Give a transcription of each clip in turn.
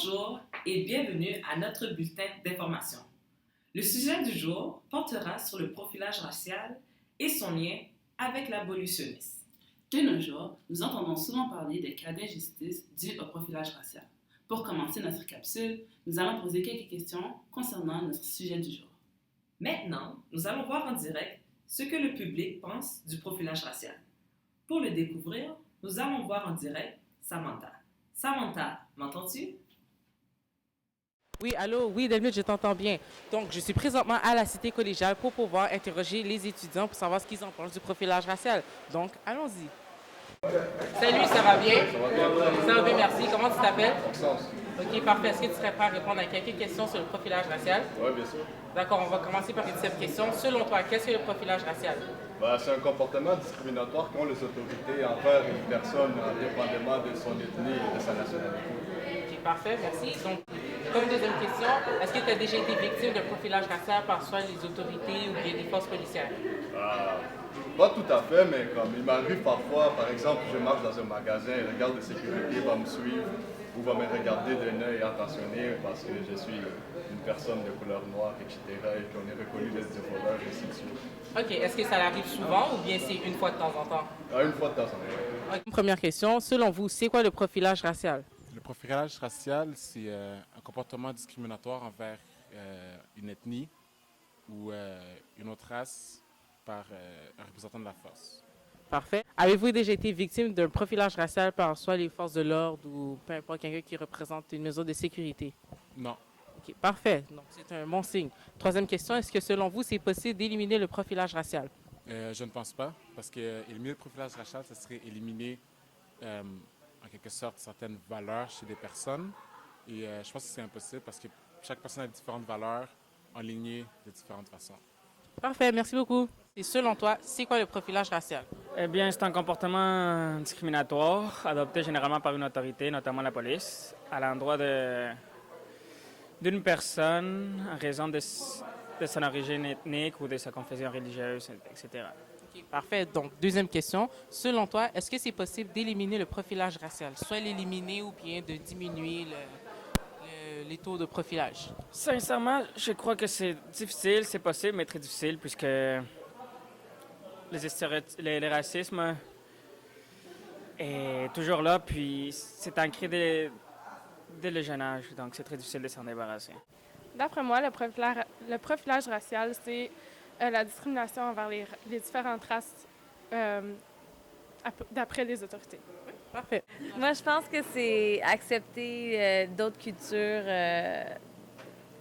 Bonjour et bienvenue à notre bulletin d'information. Le sujet du jour portera sur le profilage racial et son lien avec l'abolitionnisme. De nos jours, nous entendons souvent parler de cas d'injustice dus au profilage racial. Pour commencer notre capsule, nous allons poser quelques questions concernant notre sujet du jour. Maintenant, nous allons voir en direct ce que le public pense du profilage racial. Pour le découvrir, nous allons voir en direct Samantha. Samantha, m'entends-tu? Oui, allô, oui, Delmut, je t'entends bien. Donc, je suis présentement à la cité collégiale pour pouvoir interroger les étudiants pour savoir ce qu'ils en pensent du profilage racial. Donc, allons-y. Salut, ça va bien? Ça va bien, merci. Comment tu t'appelles? Maxence. Ok, parfait. Est-ce que tu serais prêt à répondre à quelques questions sur le profilage racial? Oui, bien sûr. D'accord, on va commencer par une simple question. Selon toi, qu'est-ce que le profilage racial? C'est un comportement discriminatoire qu'ont les autorités envers une personne indépendamment de son ethnie et de sa nationalité. Ok, parfait, merci. Donc, comme deuxième question, est-ce que tu as déjà été victime d'un profilage racial par soit les autorités ou bien des forces policières? Pas tout à fait, mais comme il m'arrive parfois, par exemple, je marche dans un magasin et le garde de sécurité va me suivre ou va me regarder d'un œil attentionné parce que je suis une personne de couleur noire, etc. et qu'on est reconnu d'être des voleurs, et ainsi de suite. Ok, est-ce que ça arrive souvent ou bien c'est une fois de temps en temps? Une fois de temps en temps. Ok, première question, selon vous, c'est quoi le profilage racial? Le profilage racial, c'est un comportement discriminatoire envers une ethnie ou une autre race par un représentant de la force. Parfait. Avez-vous déjà été victime d'un profilage racial par soit les forces de l'ordre ou peu importe quelqu'un qui représente une mesure de sécurité? Non. Ok, parfait. Donc, c'est un bon signe. Troisième question, est-ce que selon vous, c'est possible d'éliminer le profilage racial? Je ne pense pas, parce que éliminer le profilage racial, ce serait éliminer en quelque sorte certaines valeurs chez des personnes. Et je pense que c'est impossible parce que chaque personne a différentes valeurs enlignées de différentes façons. Parfait, merci beaucoup. Et selon toi, c'est quoi le profilage racial? Eh bien, c'est un comportement discriminatoire adopté généralement par une autorité, notamment la police, à l'endroit d'une personne en raison de son origine ethnique ou de sa confession religieuse, etc. Ok, parfait. Donc, deuxième question. Selon toi, est-ce que c'est possible d'éliminer le profilage racial? Soit l'éliminer ou bien de diminuer les taux de profilage? Sincèrement, je crois que c'est difficile, c'est possible, mais très difficile, puisque le racisme est toujours là, puis c'est ancré dès le jeune âge, donc c'est très difficile de s'en débarrasser. D'après moi, le profilage racial, c'est la discrimination envers les différentes races d'après les autorités. Parfait. Moi, je pense que c'est accepter d'autres cultures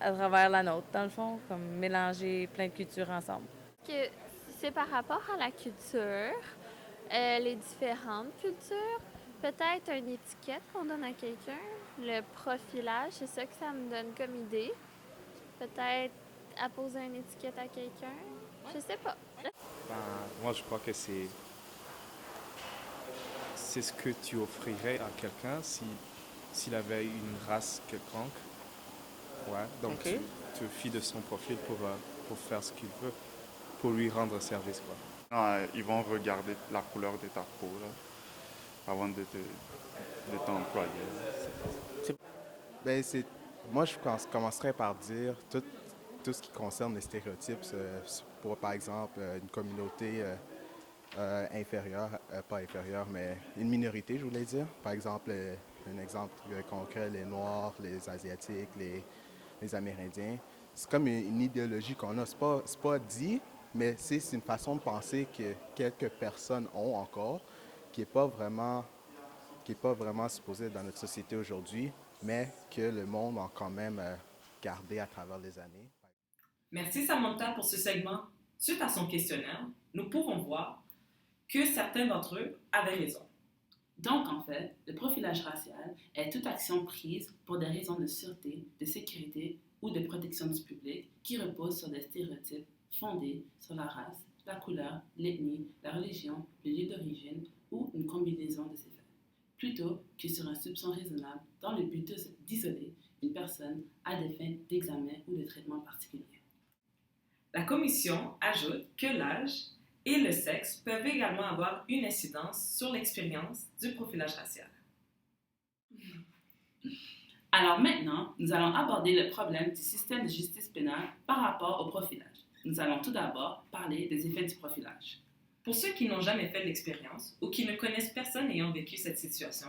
à travers la nôtre, dans le fond, comme mélanger plein de cultures ensemble. Que c'est par rapport à la culture, les différentes cultures, peut-être une étiquette qu'on donne à quelqu'un, le profilage, c'est ça que ça me donne comme idée. Peut-être apposer une étiquette à quelqu'un, je sais pas. Moi, je crois que c'est ce que tu offrirais à quelqu'un s'il avait une race quelconque. Ouais, donc Okay. tu te fies de son profil pour faire ce qu'il veut, pour lui rendre service, quoi. Ils vont regarder la couleur de ta peau là, avant de t'employer. Moi, je commencerais par dire tout ce qui concerne les stéréotypes pour, par exemple, une communauté inférieure, pas inférieure, mais une minorité, je voulais dire. Par exemple, un exemple concret, les Noirs, les Asiatiques, les Amérindiens. C'est comme une idéologie qu'on a. C'est pas dit, mais c'est une façon de penser que quelques personnes ont encore, qui n'est pas vraiment supposée dans notre société aujourd'hui, mais que le monde a quand même gardé à travers les années. Merci Samantha pour ce segment. Suite à son questionnaire, nous pouvons voir que certains d'entre eux avaient raison. Donc, en fait, le profilage racial est toute action prise pour des raisons de sûreté, de sécurité ou de protection du public qui reposent sur des stéréotypes fondés sur la race, la couleur, l'ethnie, la religion, le lieu d'origine ou une combinaison de ces faits, plutôt que sur un soupçon raisonnable dans le but d'isoler une personne à des fins d'examen ou de traitement particulier. La commission ajoute que l'âge et le sexe peuvent également avoir une incidence sur l'expérience du profilage racial. Alors maintenant, nous allons aborder le problème du système de justice pénale par rapport au profilage. Nous allons tout d'abord parler des effets du profilage. Pour ceux qui n'ont jamais fait l'expérience ou qui ne connaissent personne ayant vécu cette situation,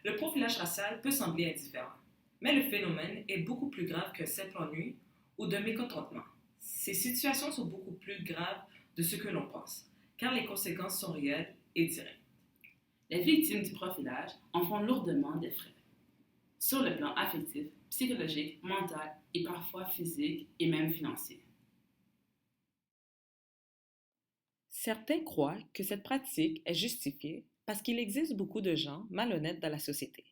le profilage racial peut sembler indifférent. Mais le phénomène est beaucoup plus grave qu'un simple ennui ou d'un mécontentement. Ces situations sont beaucoup plus graves de ce que l'on pense, car les conséquences sont réelles et directes. Les victimes du profilage en font lourdement des frais, sur le plan affectif, psychologique, mental et parfois physique et même financier. Certains croient que cette pratique est justifiée parce qu'il existe beaucoup de gens malhonnêtes dans la société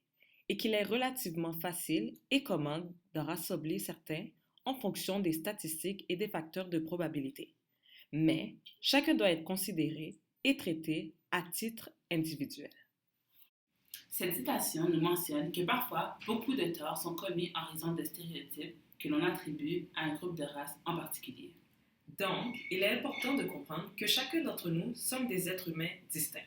et qu'il est relativement facile et commode d'en rassembler certains en fonction des statistiques et des facteurs de probabilité. Mais chacun doit être considéré et traité à titre individuel. Cette citation nous mentionne que parfois, beaucoup de torts sont commis en raison de stéréotypes que l'on attribue à un groupe de race en particulier. Donc, il est important de comprendre que chacun d'entre nous sommes des êtres humains distincts.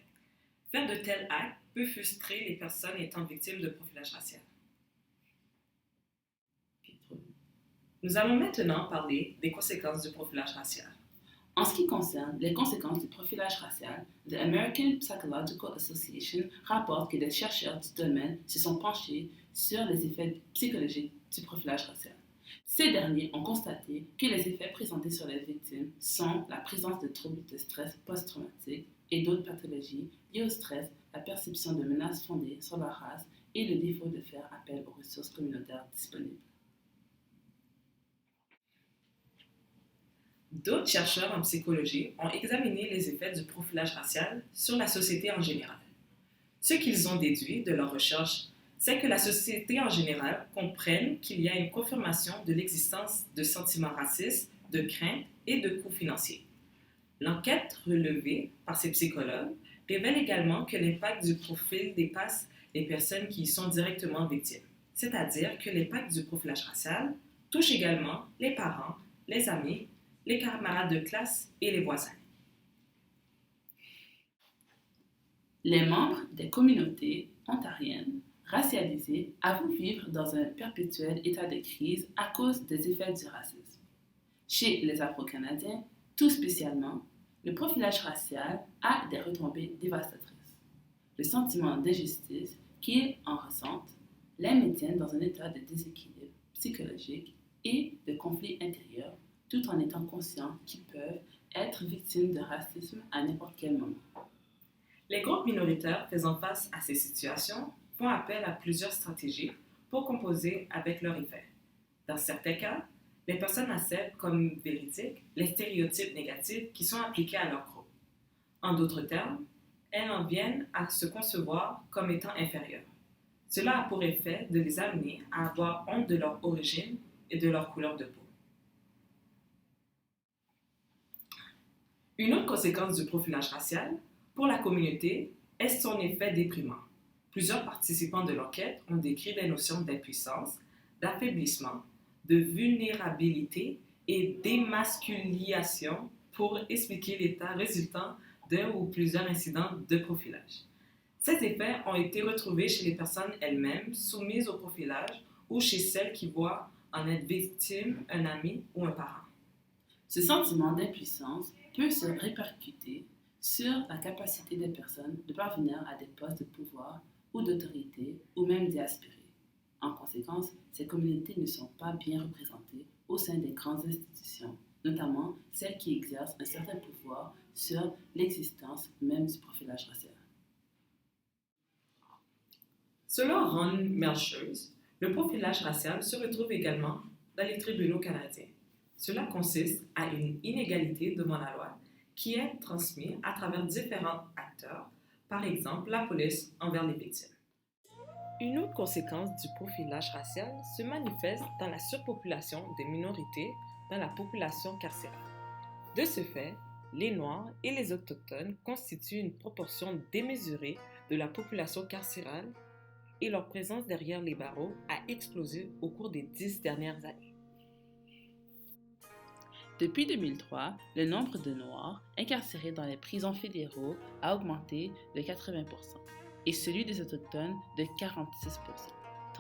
Faire de tels actes peut frustrer les personnes étant victimes de profilage racial. Nous allons maintenant parler des conséquences du profilage racial. En ce qui concerne les conséquences du profilage racial, The American Psychological Association rapporte que des chercheurs du domaine se sont penchés sur les effets psychologiques du profilage racial. Ces derniers ont constaté que les effets présentés sur les victimes sont la présence de troubles de stress post-traumatique et d'autres pathologies liées au stress, la perception de menaces fondées sur la race et le défaut de faire appel aux ressources communautaires disponibles. D'autres chercheurs en psychologie ont examiné les effets du profilage racial sur la société en général. Ce qu'ils ont déduit de leurs recherches, c'est que la société en général comprenne qu'il y a une confirmation de l'existence de sentiments racistes, de craintes et de coûts financiers. L'enquête relevée par ces psychologues révèle également que l'impact du profil dépasse les personnes qui y sont directement victimes, c'est-à-dire que l'impact du profilage racial touche également les parents, les amis, les camarades de classe et les voisins. Les membres des communautés ontariennes racialisées avouent vivre dans un perpétuel état de crise à cause des effets du racisme. Chez les Afro-Canadiens, tout spécialement, le profilage racial a des retombées dévastatrices. Le sentiment d'injustice qu'ils en ressentent les maintiennent dans un état de déséquilibre psychologique et de conflit intérieur, tout en étant conscients qu'ils peuvent être victimes de racisme à n'importe quel moment. Les groupes minoritaires faisant face à ces situations font appel à plusieurs stratégies pour composer avec leurs effets. Dans certains cas, les personnes acceptent comme véridiques les stéréotypes négatifs qui sont appliqués à leur groupe. En d'autres termes, elles en viennent à se concevoir comme étant inférieures. Cela a pour effet de les amener à avoir honte de leur origine et de leur couleur de peau. Une autre conséquence du profilage racial pour la communauté est son effet déprimant. Plusieurs participants de l'enquête ont décrit des notions d'impuissance, d'affaiblissement, de vulnérabilité et d'émasculation pour expliquer l'état résultant d'un ou plusieurs incidents de profilage. Ces effets ont été retrouvés chez les personnes elles-mêmes soumises au profilage ou chez celles qui voient en être victime un ami ou un parent. Ce sentiment d'impuissance peut se répercuter sur la capacité des personnes de parvenir à des postes de pouvoir ou d'autorité ou même d'y aspirer. En conséquence, ces communautés ne sont pas bien représentées au sein des grandes institutions, notamment celles qui exercent un certain pouvoir sur l'existence même du profilage racial. Selon Ron Melchers, le profilage racial se retrouve également dans les tribunaux canadiens. Cela consiste à une inégalité devant la loi qui est transmise à travers différents acteurs, par exemple la police envers les victimes. Une autre conséquence du profilage racial se manifeste dans la surpopulation des minorités dans la population carcérale. De ce fait, les Noirs et les Autochtones constituent une proportion démesurée de la population carcérale et leur présence derrière les barreaux a explosé au cours des 10 dernières années. Depuis 2003, le nombre de Noirs incarcérés dans les prisons fédéraux a augmenté de 80% et celui des Autochtones de 46%,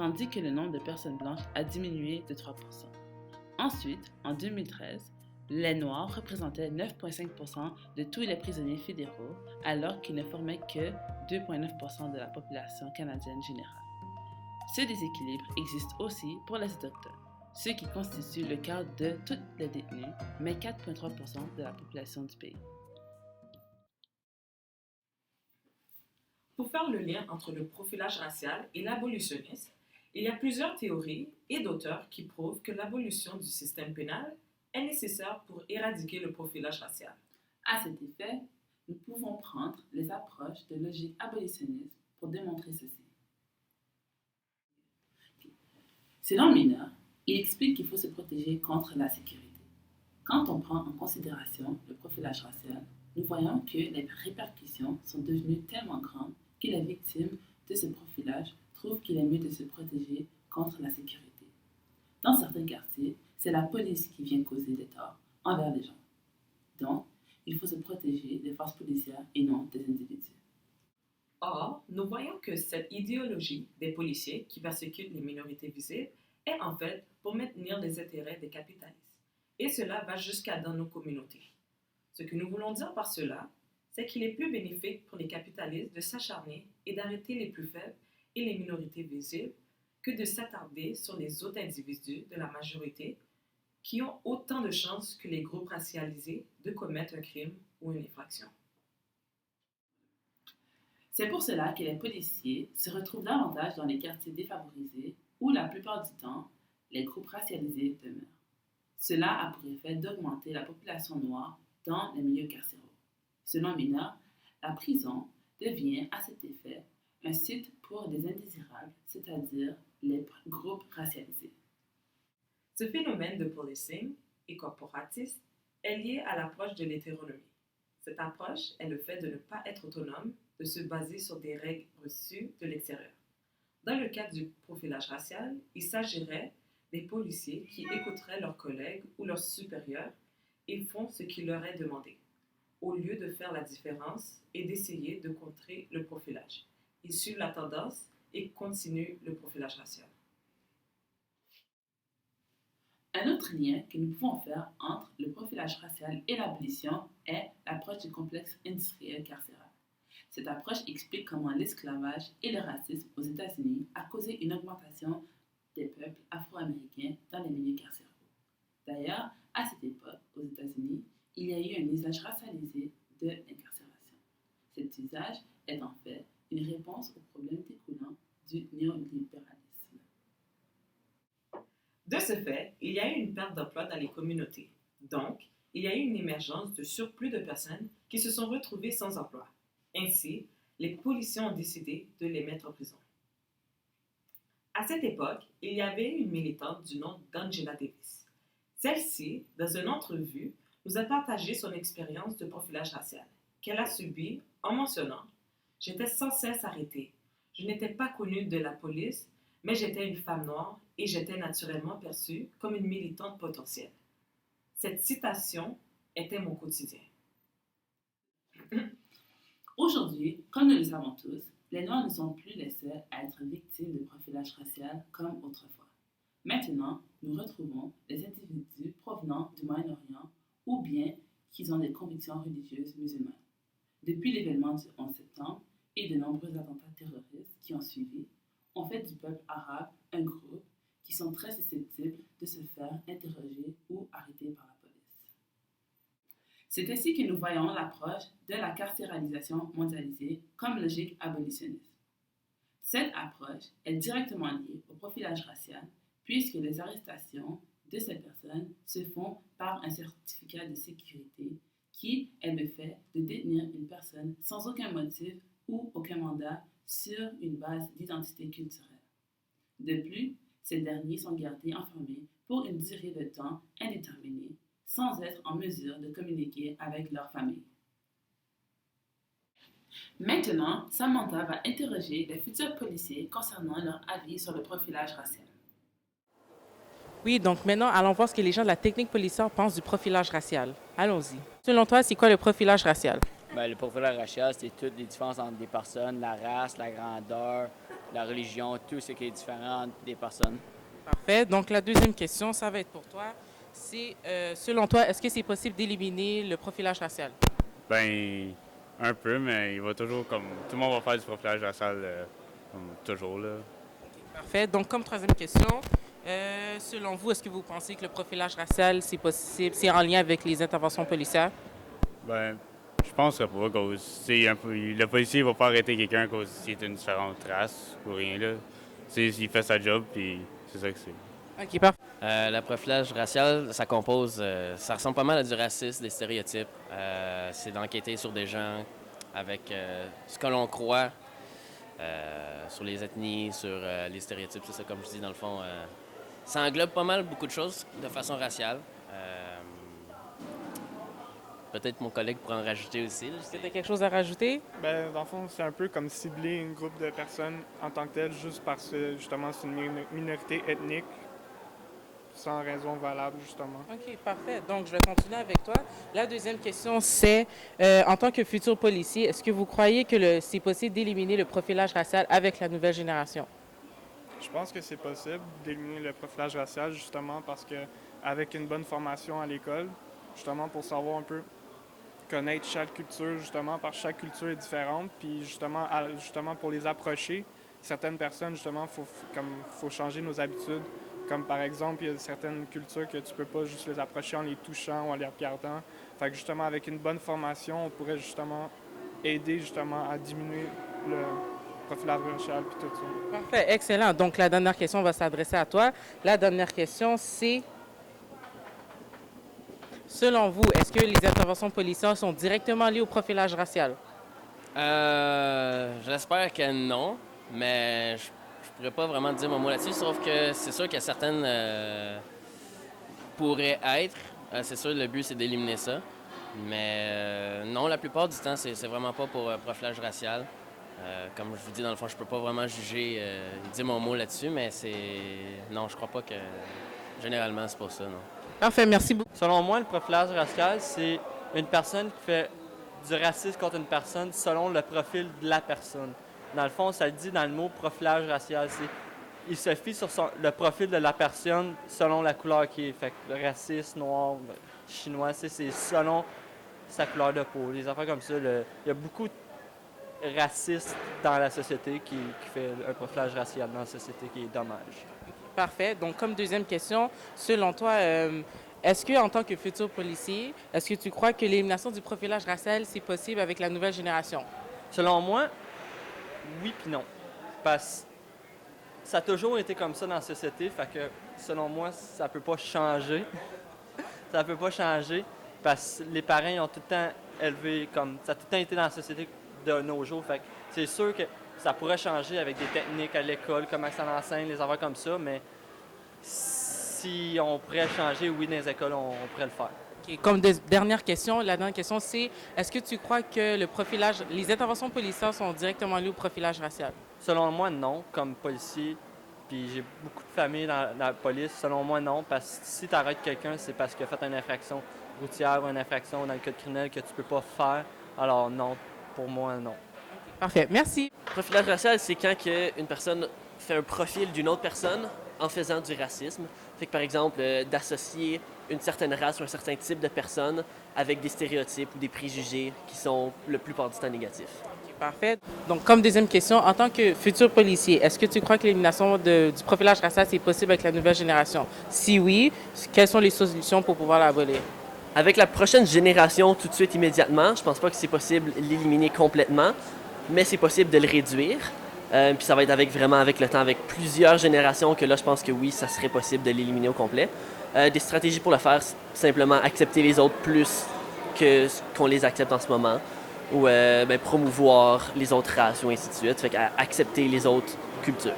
tandis que le nombre de personnes blanches a diminué de 3%. Ensuite, en 2013, les Noirs représentaient 9,5% de tous les prisonniers fédéraux, alors qu'ils ne formaient que 2,9% de la population canadienne générale. Ce déséquilibre existe aussi pour les Autochtones, ceux qui constituent le quart de tous les détenus, mais 4,3% de la population du pays. Pour faire le lien entre le profilage racial et l'abolitionnisme, il y a plusieurs théories et d'auteurs qui prouvent que l'abolition du système pénal est nécessaire pour éradiquer le profilage racial. À cet effet, nous pouvons prendre les approches de logique abolitionniste pour démontrer ceci. Selon Miner, il explique qu'il faut se protéger contre la sécurité. Quand on prend en considération le profilage racial, nous voyons que les répercussions sont devenues tellement grandes que les victimes de ce profilage trouvent qu'il est mieux de se protéger contre la sécurité. Dans certains quartiers, c'est la police qui vient causer des torts envers les gens. Donc, il faut se protéger des forces policières et non des individus. Or, nous voyons que cette idéologie des policiers qui persécutent les minorités visibles est en fait pour maintenir les intérêts des capitalistes. Et cela va jusqu'à dans nos communautés. Ce que nous voulons dire par cela, c'est qu'il est plus bénéfique pour les capitalistes de s'acharner et d'arrêter les plus faibles et les minorités visibles que de s'attarder sur les autres individus de la majorité qui ont autant de chances que les groupes racialisés de commettre un crime ou une infraction. C'est pour cela que les policiers se retrouvent davantage dans les quartiers défavorisés où la plupart du temps, les groupes racialisés demeurent. Cela a pour effet d'augmenter la population noire dans les milieux carcéraux. Selon Miner, la prison devient à cet effet un site pour des indésirables, c'est-à-dire les groupes racialisés. Ce phénomène de policing et corporatiste est lié à l'approche de l'hétéronomie. Cette approche est le fait de ne pas être autonome, de se baser sur des règles reçues de l'extérieur. Dans le cas du profilage racial, il s'agirait des policiers qui écouteraient leurs collègues ou leurs supérieurs et font ce qui leur est demandé, au lieu de faire la différence et d'essayer de contrer le profilage. Ils suivent la tendance et continuent le profilage racial. Un autre lien que nous pouvons faire entre le profilage racial et l'abolition est l'approche du complexe industriel carcéral. Cette approche explique comment l'esclavage et le racisme aux États-Unis a causé une augmentation des peuples afro-américains dans les milieux carcéraux. D'ailleurs, à cette époque, aux États-Unis, il y a eu un usage racialisé de l'incarcération. Cet usage est en fait une réponse aux problèmes découlant du néolibéralisme. De ce fait, il y a eu une perte d'emploi dans les communautés. Donc, il y a eu une émergence de surplus de personnes qui se sont retrouvées sans emploi. Ainsi, les policiers ont décidé de les mettre en prison. À cette époque, il y avait une militante du nom d'Angela Davis. Celle-ci, dans une entrevue, nous a partagé son expérience de profilage racial qu'elle a subi en mentionnant « J'étais sans cesse arrêtée. Je n'étais pas connue de la police, mais j'étais une femme noire et j'étais naturellement perçue comme une militante potentielle. Cette citation était mon quotidien. » Aujourd'hui, comme nous le savons tous, les Noirs ne sont plus les seuls à être victimes de profilage racial comme autrefois. Maintenant, nous retrouvons les individus provenant du Moyen-Orient ou bien qui ont des convictions religieuses musulmanes. Depuis l'événement du 11 septembre et de nombreux attentats terroristes qui ont suivi, on fait du peuple arabe un groupe qui sont très susceptibles de se faire interroger ou arrêter par la police. C'est ainsi que nous voyons l'approche de la carcéralisation mondialisée comme logique abolitionniste. Cette approche est directement liée au profilage racial puisque les arrestations de ces personnes se font par un certificat de sécurité qui est le fait de détenir une personne sans aucun motif ou aucun mandat sur une base d'identité culturelle. De plus, ces derniers sont gardés enfermés pour une durée de temps indéterminée sans être en mesure de communiquer avec leur famille. Maintenant, Samantha va interroger les futurs policiers concernant leur avis sur le profilage racial. Oui, donc maintenant, allons voir ce que les gens de la technique policière pensent du profilage racial. Allons-y. Selon toi, c'est quoi le profilage racial? Bien, le profilage racial, c'est toutes les différences entre des personnes, la race, la grandeur, la religion, tout ce qui est différent des personnes. Parfait. Donc, la deuxième question, ça va être pour toi. C'est, selon toi, est-ce que c'est possible d'éliminer le profilage racial? Ben, un peu, mais il va toujours comme... Tout le monde va faire du profilage racial, comme toujours, là. Parfait. Donc, comme troisième question, selon vous, est-ce que vous pensez que le profilage racial, c'est possible, c'est en lien avec les interventions policières? Ben, je pense que pas, cause le policier va pas arrêter quelqu'un cause s'il est une différente race ou rien, là. Il fait sa job, puis c'est ça que c'est. OK, parfait. Le profilage racial, ça compose, ça ressemble pas mal à du racisme, des stéréotypes. C'est d'enquêter sur des gens avec ce que l'on croit, sur les ethnies, sur les stéréotypes, c'est ça, comme je dis, dans le fond. Ça englobe pas mal beaucoup de choses de façon raciale. Peut-être mon collègue pourra en rajouter aussi. Est-ce que tu as quelque chose à rajouter? Ben, dans le fond, c'est un peu comme cibler une groupe de personnes en tant que telle, juste parce que, justement, c'est une minorité ethnique, sans raison valable, justement. OK, parfait. Donc, je vais continuer avec toi. La deuxième question, c'est, en tant que futur policier, est-ce que vous croyez que c'est possible d'éliminer le profilage racial avec la nouvelle génération? Je pense que c'est possible d'éliminer le profilage racial, justement, parce que avec une bonne formation à l'école, justement, pour savoir un peu connaître chaque culture, justement, parce que chaque culture est différente, puis justement pour les approcher, certaines personnes, justement, faut changer nos habitudes. Comme par exemple, il y a certaines cultures que tu peux pas juste les approcher en les touchant ou en les regardant. Fait que justement, avec une bonne formation, on pourrait justement aider justement à diminuer le profilage racial puis tout ça. Parfait, excellent. Donc, la dernière question va s'adresser à toi. La dernière question, c'est... Selon vous, est-ce que les interventions policières sont directement liées au profilage racial? J'espère que non, mais je pourrais pas vraiment dire mon mot là-dessus, sauf que c'est sûr que certaines pourraient être. C'est sûr, le but, c'est d'éliminer ça. Mais non, la plupart du temps, c'est vraiment pas pour profilage racial. Comme je vous dis, dans le fond, je peux pas vraiment juger, dire mon mot là-dessus, mais c'est... Non, je crois pas que... Généralement, c'est pas ça, non. Parfait, merci beaucoup. Selon moi, le profilage racial, c'est une personne qui fait du racisme contre une personne selon le profil de la personne. Dans le fond, ça le dit dans le mot profilage racial. Il se fie sur le profil de la personne selon la couleur qui est. Fait que le raciste, noir, chinois, c'est selon sa couleur de peau. Les affaires comme ça, il y a beaucoup de racistes dans la société qui fait un profilage racial dans la société qui est dommage. Parfait. Donc, comme deuxième question, selon toi, est-ce que, en tant que futur policier, est-ce que tu crois que l'élimination du profilage racial, c'est possible avec la nouvelle génération? Selon moi, oui puis non. Parce que ça a toujours été comme ça dans la société, fait que, selon moi, ça peut pas changer. Ça peut pas changer parce que les parents, ils ont tout le temps élevé comme... Ça a tout le temps été dans la société de nos jours, fait que c'est sûr que ça pourrait changer avec des techniques à l'école, comment ça enseigne, les affaires comme ça, mais si on pourrait changer, oui, dans les écoles, on pourrait le faire. Okay. Comme dernière question, la dernière question, c'est est-ce que tu crois que les interventions policières sont directement liées au profilage racial? Selon moi, non. Comme policier, puis j'ai beaucoup de familles dans la police, selon moi, non, parce que si tu arrêtes quelqu'un, c'est parce qu'il a fait une infraction routière ou une infraction dans le code criminel que tu peux pas faire. Alors non, pour moi, non. Parfait, merci. Le profilage racial, c'est quand une personne fait un profil d'une autre personne en faisant du racisme. Fait que, par exemple, d'associer une certaine race ou un certain type de personne avec des stéréotypes ou des préjugés qui sont le plupart du temps négatifs. Okay, parfait. Donc, comme deuxième question, en tant que futur policier, est-ce que tu crois que l'élimination du profilage racial, c'est possible avec la nouvelle génération? Si oui, quelles sont les solutions pour pouvoir l'abolir? Avec la prochaine génération, tout de suite, immédiatement, je pense pas que c'est possible de l'éliminer complètement, mais c'est possible de le réduire. Puis ça va être vraiment avec le temps, avec plusieurs générations, que là, je pense que oui, ça serait possible de l'éliminer au complet. Des stratégies pour le faire, simplement accepter les autres plus que qu'on les accepte en ce moment, ou promouvoir les autres races, ou ainsi de suite. Fait qu'accepter les autres cultures.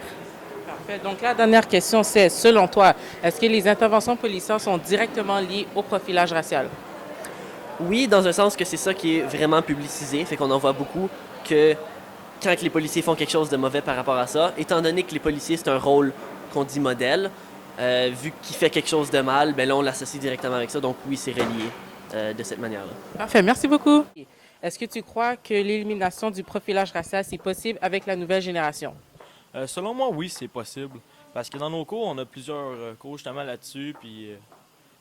Parfait. Donc la dernière question, c'est, selon toi, est-ce que les interventions policières sont directement liées au profilage racial? Oui, dans un sens que c'est ça qui est vraiment publicisé, fait qu'on en voit beaucoup que quand les policiers font quelque chose de mauvais par rapport à ça, étant donné que les policiers, c'est un rôle qu'on dit modèle, vu qu'il fait quelque chose de mal, ben là, on l'associe directement avec ça. Donc oui, c'est relié de cette manière-là. Parfait, merci beaucoup. Est-ce que tu crois que l'élimination du profilage racial, c'est possible avec la nouvelle génération? Selon moi, oui, c'est possible. Parce que dans nos cours, on a plusieurs cours justement là-dessus, puis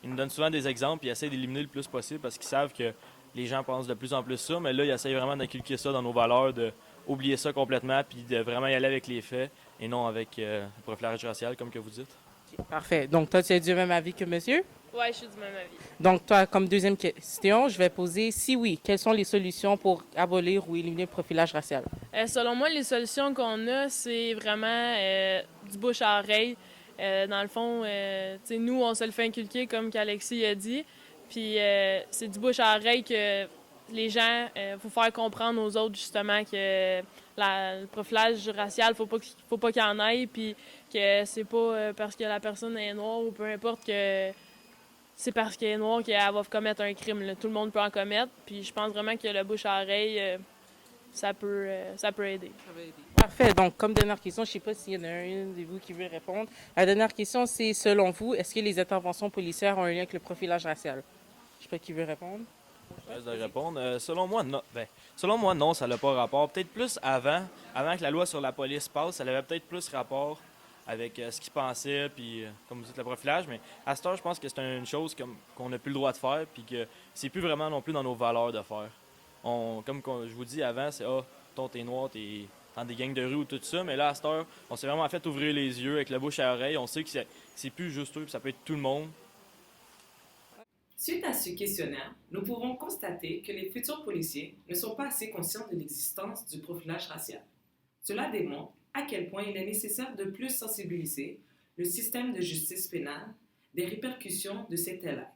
ils nous donnent souvent des exemples, puis ils essaient d'éliminer le plus possible parce qu'ils savent que les gens pensent de plus en plus ça, mais là, ils essayent vraiment d'inculquer ça dans nos valeurs, d'oublier ça complètement, puis de vraiment y aller avec les faits et non avec le profilage racial, comme que vous dites. Parfait. Donc, toi, tu es du même avis que monsieur? Oui, je suis du même avis. Donc, toi, comme deuxième question, je vais poser, si oui, quelles sont les solutions pour abolir ou éliminer le profilage racial? Selon moi, les solutions qu'on a, c'est vraiment du bouche à oreille. Dans le fond, nous, on se le fait inculquer, comme qu'Alexis a dit. Puis c'est du bouche à oreille que les gens, faut faire comprendre aux autres, justement, que le profilage racial, faut pas qu'il y en ait, puis que c'est pas parce que la personne est noire ou peu importe que c'est parce qu'elle est noire qu'elle va commettre un crime. Là. Tout le monde peut en commettre, puis je pense vraiment que le bouche à oreille, ça peut aider. Parfait. Donc, comme dernière question, je ne sais pas s'il y en a une de vous qui veut répondre. La dernière question, c'est selon vous, est-ce que les interventions policières ont un lien avec le profilage racial? Je ne sais pas qui veut répondre. Je laisse de répondre. Selon moi, non. Selon moi, non, ça n'a pas rapport. Peut-être plus avant que la loi sur la police passe, ça avait peut-être plus rapport avec ce qu'ils pensaient, puis comme vous dites, le profilage. Mais à cette heure, je pense que c'est une chose qu'on n'a plus le droit de faire, puis que c'est plus vraiment non plus dans nos valeurs de faire. Comme je vous dis avant, c'est t'es noir, t'es dans des gangs de rue ou tout ça, mais là, à cette heure, on s'est vraiment fait ouvrir les yeux avec la bouche à oreille. On sait que c'est plus juste eux, puis ça peut être tout le monde. Suite à ce questionnaire, nous pouvons constater que les futurs policiers ne sont pas assez conscients de l'existence du profilage racial. Cela démontre à quel point il est nécessaire de plus sensibiliser le système de justice pénale des répercussions de cet élan.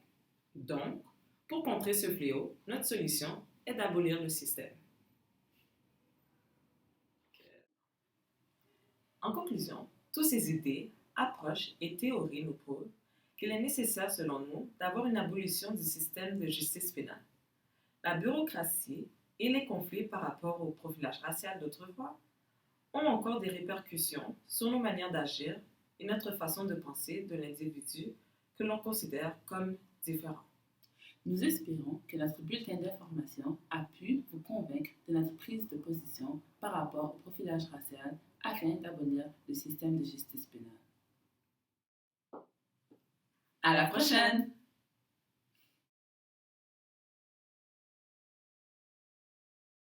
Donc, pour contrer ce fléau, notre solution est d'abolir le système. En conclusion, toutes ces idées, approches et théories nous prouvent qu'il est nécessaire, selon nous, d'avoir une abolition du système de justice pénale. La bureaucratie et les conflits par rapport au profilage racial d'autrefois ont encore des répercussions sur nos manières d'agir et notre façon de penser de l'individu que l'on considère comme différent. Nous espérons que notre bulletin d'information a pu vous convaincre de notre prise de position par rapport au profilage racial afin d'abolir le système de justice pénale. À la prochaine!